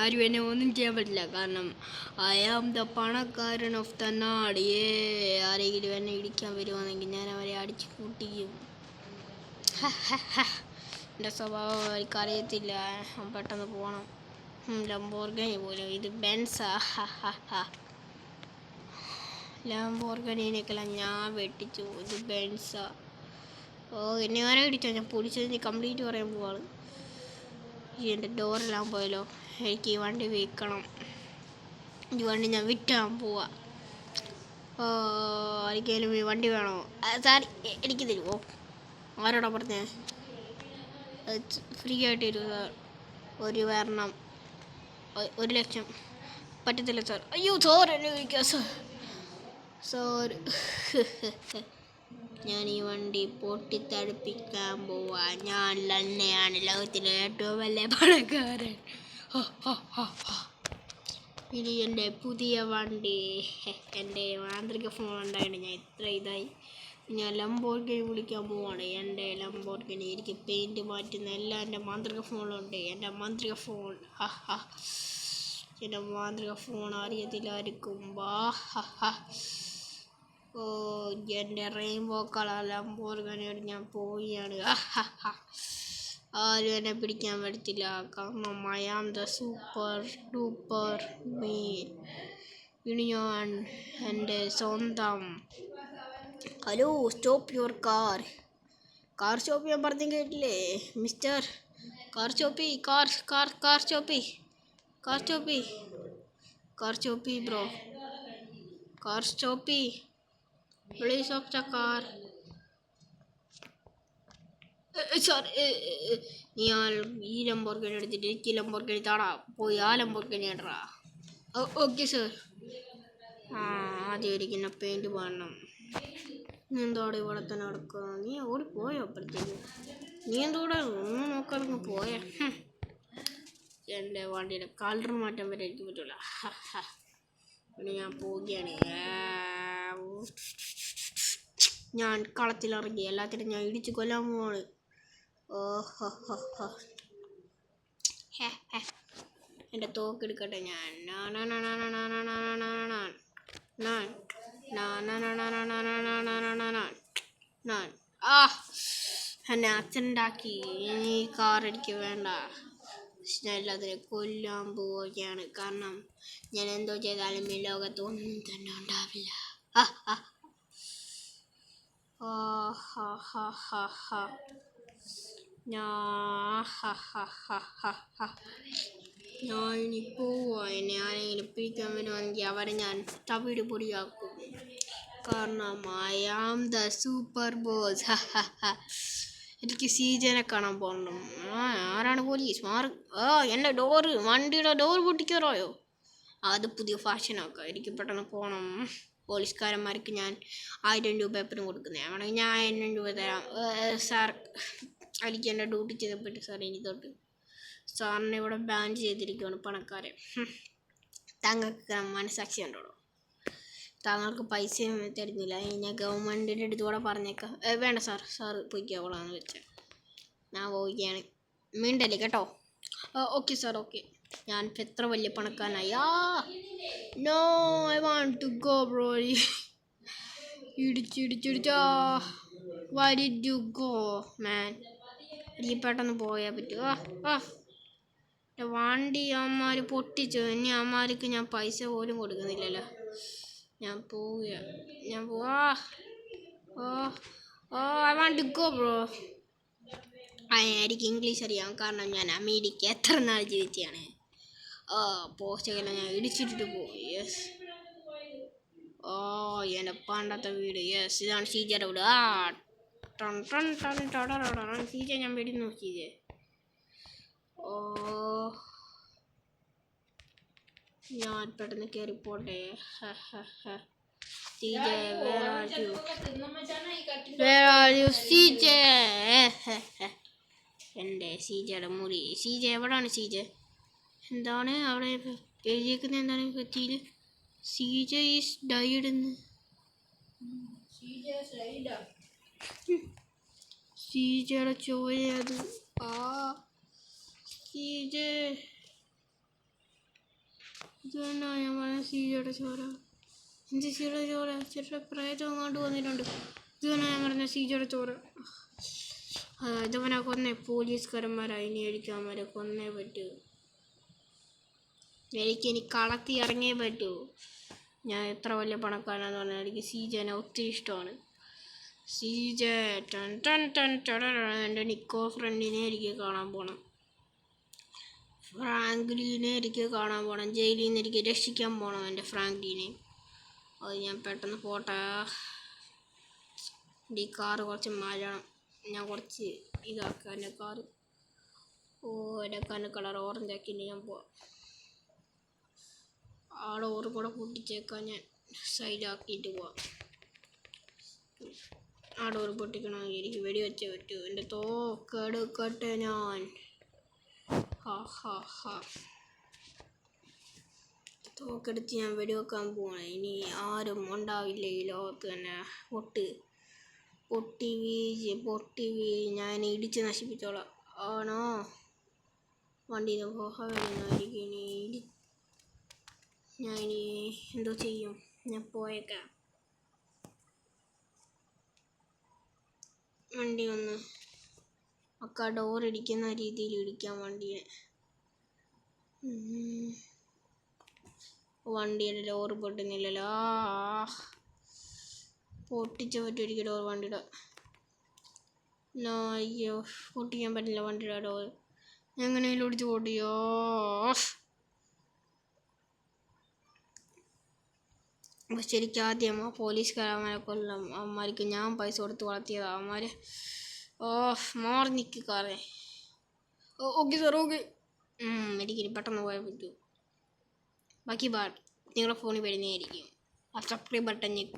ആരും എന്നെ ഒന്നും ചെയ്യാൻ പറ്റില്ല. കാരണം ഐ ആം ദ പണക്കാരൻ ഓഫ് ദ നാട്. ആരെങ്കിലും എന്നെ ഇടിക്കാൻ വരുവാണെങ്കിൽ ഞാൻ അവരെ അടിച്ചു കൂട്ടിയും. എൻ്റെ സ്വഭാവം അവർക്ക് അറിയത്തില്ല. പെട്ടെന്ന് പോകണം. ലംബോർഗിനി പോലും ഇത് ബെൻസാ. ലംബോർഗിനിനെക്കെല്ലാം ഞാൻ വെട്ടിച്ചു. ഇത് ബെൻസാ. എന്നെ ആരെ ഇടിച്ചോ? ഞാൻ പൊളിച്ചതിന് കംപ്ലീറ്റ് പറയാൻ പോവാണ്. എൻ്റെ ഡോറെല്ലാം പോയല്ലോ. എനിക്ക് ഈ വണ്ടി വിൽക്കണം. ഈ വണ്ടി ഞാൻ വിറ്റാൻ പോവാ. ആർക്കെങ്കിലും ഈ വണ്ടി വേണോ? സാർ എനിക്ക് തരുമോ? ആരോടാ പറഞ്ഞേ? ഫ്രീ ആയിട്ട് തരുമോ സാർ? ഒരു വരണം 1,00,000 പറ്റത്തില്ല സാർ. അയ്യോ സാർ എന്നെ വിളിക്കാം സാർ. ഞാൻ ഈ വണ്ടി പൊട്ടിത്തടുപ്പിക്കാൻ പോവാ. ഞാൻ തന്നെയാണ് ലോകത്തിലെ ഏറ്റവും വലിയ പണക്കാരൻ. ഇനി എൻ്റെ പുതിയ വണ്ടി, എൻ്റെ മാന്ത്രിക ഫോൺ ഉണ്ടായിട്ട് ഞാൻ ഇത്ര ഇതായി. ഞാൻ ലംബോർഗിനി വിളിക്കാൻ പോവാണ്. എൻ്റെ ലംബോർഗിനി എനിക്ക് പെയിൻറ്റ് മാറ്റുന്ന എല്ലാം എൻ്റെ മാന്ത്രിക ഫോണിലുണ്ട്. എൻ്റെ മാന്ത്രിക ഫോൺ എൻ്റെ മാന്ത്രിക ഫോൺ അറിയത്തില്ലായിരിക്കും. എൻ്റെ റെയിൻബോ കളർ ലംബോർഗിനിയോട് ഞാൻ പോവുകയാണ്. ആരും എന്നെ പിടിക്കാൻ പറ്റത്തില്ല. കാരണം I am the super duper me. ഇനി ഞാൻ എൻ്റെ സ്വന്തം. Hello, stop your car. Car stop ചെയ്യാൻ പറഞ്ഞു കേട്ടില്ലേ മിസ്റ്റർ? കാർ സ്റ്റോപ്പി, കാർ സ്റ്റോപ്പി, കാർ സ്റ്റോപ്പി, കാർ സ്റ്റോപ്പി ബ്രോ, കാർ സ്റ്റോപ്പി, please stop the car. Sir ഈ ലംബോർഗിനി എടുത്തിട്ട് എനിക്ക് ലംബോർഗിനി താടാ. പോയി ആ ലംബോർഗിനി ഇടറാ. Okay sir. ആദ്യം ഇരിക്കുന്ന പെയിൻറ്റ് പാടണം. നീ എന്തോടെ ഇവിടെ തന്നെ നടക്കുക? നീ ഓടിപ്പോയോ അപ്പോഴത്തേക്ക്? നീ എന്തോടെ ഒന്നും നോക്കാതെ പോയേ? എൻ്റെ വണ്ടിയുടെ കളർ മാറ്റാൻ വരെ എനിക്ക് പറ്റില്ല. പിന്നെ ഞാൻ പോവുകയാണ്. ഞാൻ കളത്തിലിറങ്ങി. എല്ലാത്തിനും ഞാൻ ഇടിച്ച് കൊല്ലാൻ പോവാണ്. എൻ്റെ തോക്കെടുക്കട്ടെ ഞാൻ. എന്നെ അച്ഛനുണ്ടാക്കി. ഇനി കാർ എനിക്ക് വേണ്ട. ഞാൻ എല്ലാത്തിനെ കൊല്ലാൻ പോവുകയാണ്. കാരണം ഞാൻ എന്തോ ചെയ്താലും ഈ ലോകത്ത് ഒന്നും തന്നെ ഉണ്ടാവില്ല. ഞാൻ ഇനി പോവാ. എന്നെ ആരെങ്കിലും പിടിക്കാൻ വരുവാണെങ്കിൽ അവരെ ഞാൻ തവിട് പൊടിയാക്കും. കാരണം I am the super boss. എനിക്ക് സീജനെ കാണാൻ പോകണം. ആരാണ് പോലീസ്? എൻ്റെ വണ്ടിയുടെ ഡോർ പൊട്ടിക്കാറായോ? അത് പുതിയ ഫാഷനാക്കാം. എനിക്ക് പെട്ടെന്ന് പോകണം. പോലീസുകാരന്മാർക്ക് ഞാൻ 1000 രൂപ എപ്പോഴും കൊടുക്കുന്നത്. വേണമെങ്കിൽ ഞാൻ 1000 രൂപ തരാം സാർ. എനിക്ക് എൻ്റെ ഡ്യൂട്ടി ചെയ്തപ്പെട്ടു സാർ. ഇനി തൊട്ട് സാറിനെ ഇവിടെ ബാൻ ചെയ്തിരിക്കുകയാണ് പണക്കാരെ. താങ്കൾക്ക് മനസാക്ഷി ഉണ്ടോ? താങ്കൾക്ക് പൈസയും തരുന്നില്ല. ഞാൻ ഗവൺമെൻറ്റിൻ്റെ അടുത്തുകൂടെ പറഞ്ഞേക്കാം. വേണ്ട സാർ പൊയ്ക്കോളാന്ന് വെച്ചാൽ ഞാൻ പോവുകയാണ്. മീണ്ടല്ലേ കേട്ടോ? Okay sir, okay. ഞാൻ എത്ര വലിയ പണക്കാരനായി. No, I want to go bro. ഇടിച്ചിടിച്ചാ. Why did you go man? ഈ പെട്ടെന്ന് പോയാൽ പറ്റുമോ? വണ്ടി അമ്മമാർ പൊട്ടിച്ചു. ഇനി അമ്മമാർക്ക് ഞാൻ പൈസ പോലും കൊടുക്കുന്നില്ലല്ലോ. ഞാൻ പോവാ. I want to go bro. എനിക്ക് ഇംഗ്ലീഷ് അറിയാം. കാരണം ഞാൻ അമേരിക്ക എത്ര നാൾ ജീവിച്ചാണ്. പോസ്റ്റെല്ലാം ഞാൻ ഇടിച്ചിട്ടിട്ട് പോയി. യെസ്. എൻ്റെ പണ്ടത്തെ വീട്. യെസ്, ഇതാണ് സീജയുടെ വീട്. സീജ ഞാൻ വെടിന്നു. സീജ ഞാൻ പെട്ടെന്ന് കയറിപ്പോട്ടെ. സീജ, സീജ. എൻ്റെ സീജയുടെ മുറി. സീജ എവിടാണ്? സീജ എന്താണ് അവിടെ എഴുതിയേക്കുന്നത്? എന്താണ് പറ്റിയിൽ? സീജ ഈസ് ഡൈഡ് എന്ന്. സീജയുടെ ചോരയത്. സീജ ഇത് തന്നെ ഞാൻ പറഞ്ഞ സീജയുടെ ചോര. എന്ത് സീജയുടെ ചോര? ചേട്ടൻ്റെ പ്രേതം അങ്ങോട്ട് വന്നിട്ടുണ്ട്. ഇത് തന്നെ ഞാൻ പറഞ്ഞ സീജയുടെ ചോര. ഇതവനെ കൊന്നേ പോലീസുകാരന്മാരായി. ഇനി എനിക്ക് അവന്മാരെ കൊന്നേ പറ്റൂ. എനിക്കിനി കളത്തി ഇറങ്ങിയേ പറ്റൂ. ഞാൻ എത്ര വലിയ പണക്കാരനാന്ന് പറഞ്ഞാൽ എനിക്ക് സീജനെ ഒത്തിരി ഇഷ്ടമാണ്. സീജ എൻ്റെ നിക്കോ ഫ്രണ്ടിനെ എനിക്ക് കാണാൻ പോകണം. ഫ്രാങ്ക്ലിനെ എനിക്ക് കാണാൻ പോകണം. ജയിലിൽ നിന്ന് എനിക്ക് രക്ഷിക്കാൻ പോകണം എൻ്റെ ഫ്രാങ്ക്ലിനെ. അത് ഞാൻ പെട്ടെന്ന് പോട്ടെ. ഈ കാറ് കുറച്ച് മാറ്റണം. ഞാൻ കുറച്ച് ഇതാക്കാം എൻ്റെ കാറ്. എൻ്റെ കണ്ണ് കളർ ഓറഞ്ച് ആക്കിയിട്ട് ഞാൻ പോവാം. ആ ഡോറ് കൂടെ പൊട്ടിച്ചേക്കാൻ ഞാൻ സൈഡാക്കിയിട്ട് പോവാം. ആ ഡോറ് പൊട്ടിക്കണമെങ്കിൽ എനിക്ക് വെടിവെച്ചേ പറ്റൂ. എൻ്റെ തോക്കെടുക്കട്ടെ ഞാൻ. തോക്കെടുത്ത് ഞാൻ വെടിവെക്കാൻ പോവാണ്. ഇനി ആരും ഉണ്ടാവില്ല ഈ ലോകത്ത് തന്നെ. പൊട്ടി വീഴ് ഞാൻ ഇടിച്ച് നശിപ്പിച്ചോളാം. ആണോ? വണ്ടി പോകാമായിരിക്കും. ഞാൻ ഇനി എന്തോ ചെയ്യും? ഞാൻ പോയേക്കാം. വണ്ടി ഒന്ന് ഡോർ ഇടിക്കുന്ന രീതിയിൽ ഇടിക്കാം വണ്ടിയെ. വണ്ടിയുടെ ഡോറ് പൊട്ടുന്നില്ലല്ലോ. പൊട്ടിച്ച പറ്റുമായിരിക്കും ഡോർ വണ്ടിയുടെ. അയ്യോ, പൊട്ടിക്കാൻ പറ്റില്ല വണ്ടിയുടെ ഡോർ. എങ്ങനെയും ഒടിച്ച് പൊട്ടിയോ. ശരിക്കും ആദ്യം ആ പോലീസുകാരന്മാരെ കൊല്ലാം. അവന്മാർക്ക് ഞാൻ പൈസ കൊടുത്ത് വളർത്തിയതാണ്. അവന്മാർ മാറി നിൽക്കാറേ. Okay sir, okay. എനിക്കിനി പെട്ടെന്ന് പോയാൽ പറ്റൂ. ബാക്കി നിങ്ങളുടെ ഫോണിൽ വരുന്നതായിരിക്കും. ആ സബ്സ്ക്രൈബ് ബട്ടൺ ഞെക്കൂ.